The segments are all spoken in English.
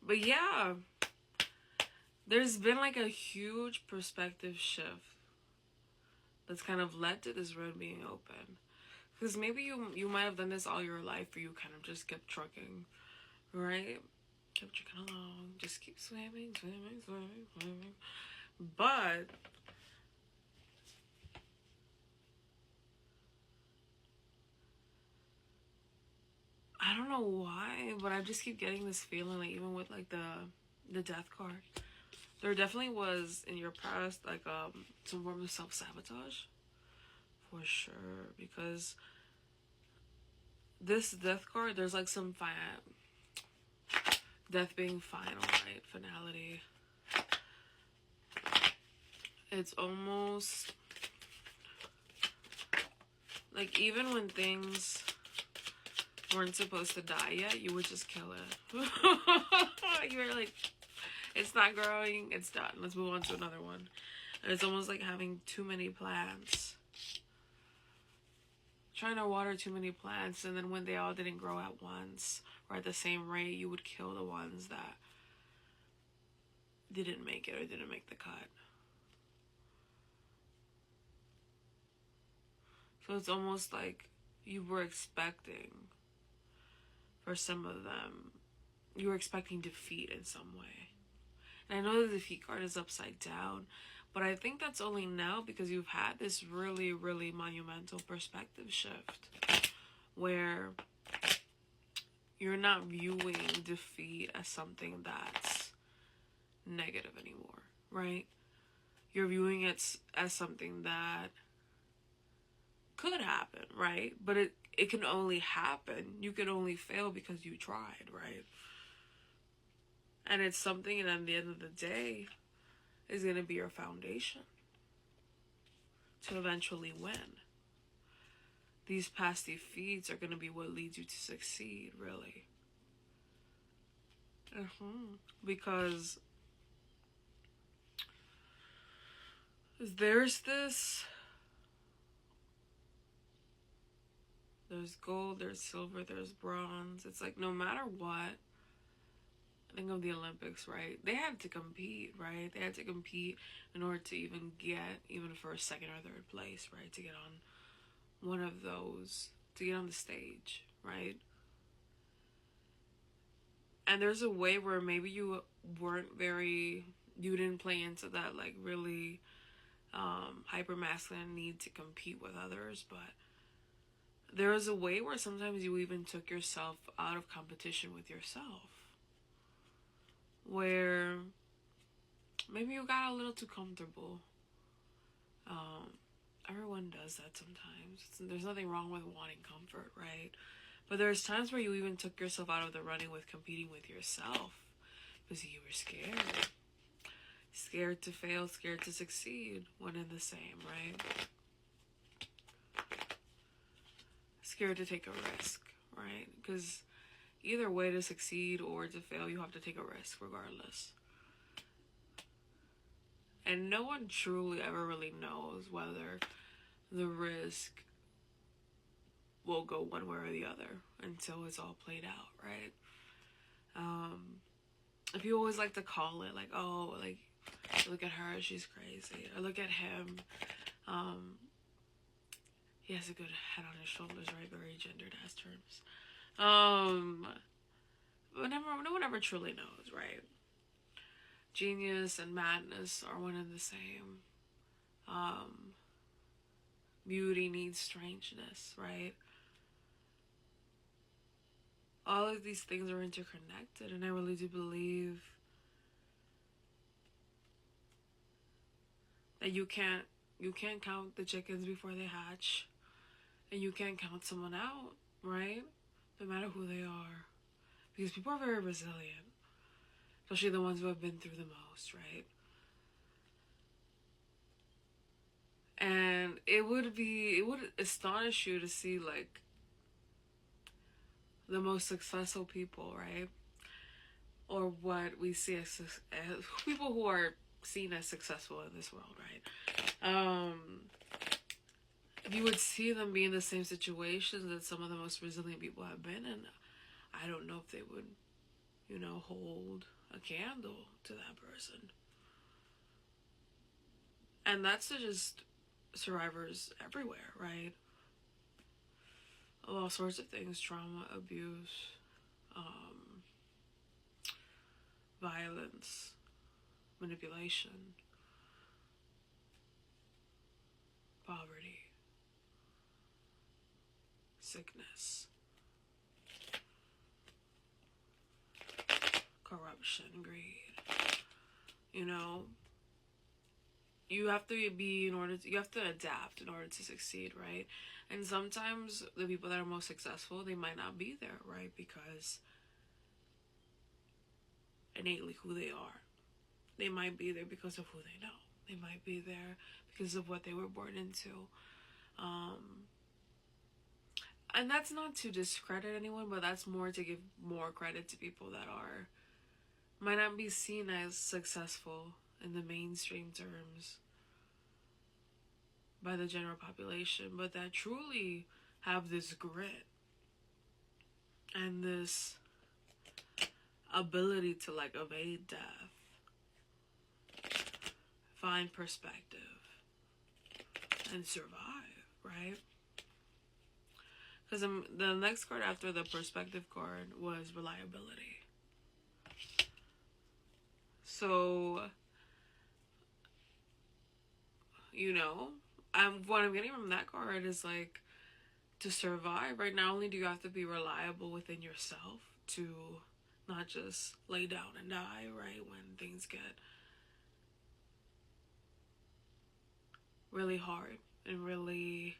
But yeah, there's been like a huge perspective shift that's kind of led to this road being open. Because maybe you might have done this all your life, where you kind of just kept trucking, right? Kept trucking along, just keep swimming, swimming, swimming, swimming. But I don't know why, but I just keep getting this feeling, like even with like the death card, there definitely was in your past like some form of self sabotage for sure. Because this death card, there's like some death being final, right? Finality. It's almost like even when things weren't supposed to die yet, you would just kill it. You were like, it's not growing, it's done. Let's move on to another one. And it's almost like having too many plants. Trying to water too many plants, and then when they all didn't grow at once or at the same rate, you would kill the ones that didn't make it or didn't make the cut. So it's almost like you were expecting, for some of them, you were expecting defeat in some way. And I know the defeat card is upside down, but I think that's only now because you've had this really, really monumental perspective shift where you're not viewing defeat as something that's negative anymore, right? You're viewing it as something that could happen, right? But it can only happen. You can only fail because you tried, right? And it's something, and at the end of the day, is going to be your foundation to eventually win. These past defeats are going to be what leads you to succeed, really. Because there's gold, there's silver, there's bronze. It's like no matter what, think of the Olympics, right? They had to compete, right? They had to compete in order to even get, even for a second or third place, right? To get on one of those, to get on the stage, right? And there's a way where maybe you didn't play into that, like, really hyper masculine need to compete with others, but there is a way where sometimes you even took yourself out of competition with yourself, where maybe you got a little too comfortable. Everyone does that sometimes. There's nothing wrong with wanting comfort, right? But there's times where you even took yourself out of the running with competing with yourself because you were scared. Scared to fail, scared to succeed, one and the same, right? Scared to take a risk, right? Because either way, to succeed or to fail, you have to take a risk regardless. And no one truly ever really knows whether the risk will go one way or the other until it's all played out, right? If you always like to call it like, oh, like, look at her, she's crazy, or look at him, he has a good head on his shoulders, right? Very gendered ass terms. But no one ever truly knows, right? Genius and madness are one and the same. Beauty needs strangeness, right? All of these things are interconnected, and I really do believe that you can't count the chickens before they hatch, and you can't count someone out, right? No matter who they are, because people are very resilient, especially the ones who have been through the most, right? And it would astonish you to see, like, the most successful people, right? Or what we see as people who are seen as successful in this world, right? You would see them be in the same situations that some of the most resilient people have been in. I don't know if they would, hold a candle to that person. And that's to just survivors everywhere, right? All sorts of things: trauma, abuse, violence, manipulation, poverty, sickness, corruption, greed. You have to you have to adapt in order to succeed, right? And sometimes the people that are most successful, they might not be there, right? Because innately who they are. They might be there because of who they know. They might be there because of what they were born into. And that's not to discredit anyone, but that's more to give more credit to people that might not be seen as successful in the mainstream terms by the general population, but that truly have this grit and this ability to evade death, find perspective, and survive, right? Because the next card after the perspective card was reliability. So, what I'm getting from that card is to survive, right? Not only do you have to be reliable within yourself to not just lay down and die, right? When things get really hard and really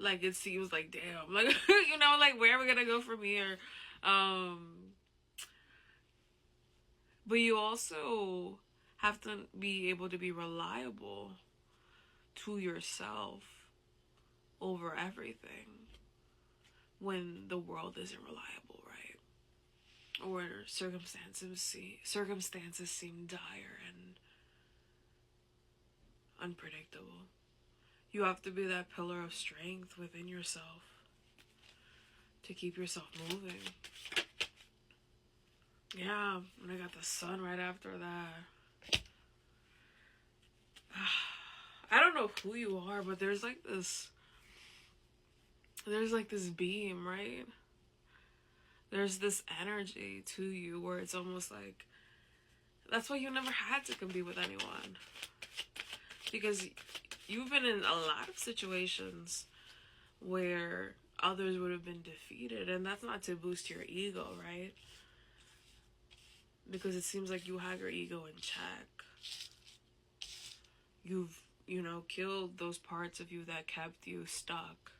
it seems damn, where are we gonna go from here? But you also have to be able to be reliable to yourself over everything when the world isn't reliable, right? Or circumstances seem dire and unpredictable. You have to be that pillar of strength within yourself to keep yourself moving. Yeah, and I got the sun right after that. I don't know who you are, but there's this beam, right? There's this energy to you where it's almost that's why you never had to compete with anyone. Because you've been in a lot of situations where others would have been defeated, and that's not to boost your ego, right? Because it seems like you have your ego in check. You've, killed those parts of you that kept you stuck.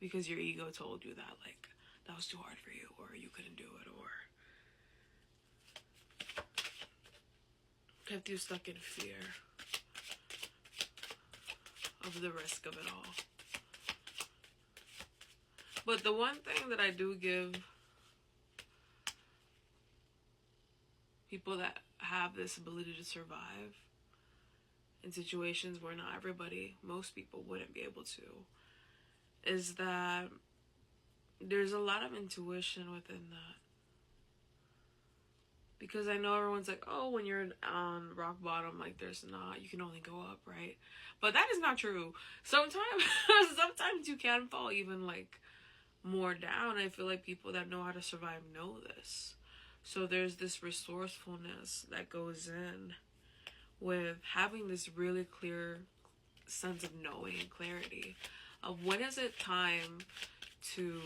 Because your ego told you that, that was too hard for you, or you couldn't do it, or kept you stuck in fear of the risk of it all. But the one thing that I do give people that have this ability to survive in situations where not everybody, most people wouldn't be able to, is that there's a lot of intuition within that. Because I know everyone's like, oh, when you're on rock bottom, there's not, you can only go up, right? But that is not true. Sometimes you can fall even more down. I feel like people that know how to survive know this. So there's this resourcefulness that goes in with having this really clear sense of knowing and clarity of when is it time to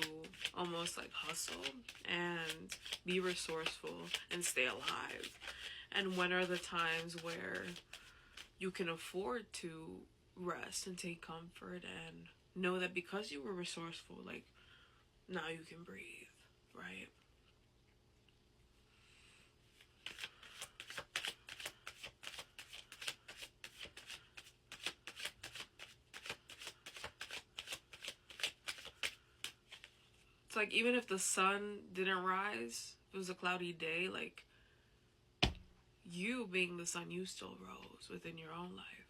almost hustle and be resourceful and stay alive, and when are the times where you can afford to rest and take comfort and know that because you were resourceful, now you can breathe, right? It's even if the sun didn't rise, it was a cloudy day, you being the sun, you still rose within your own life.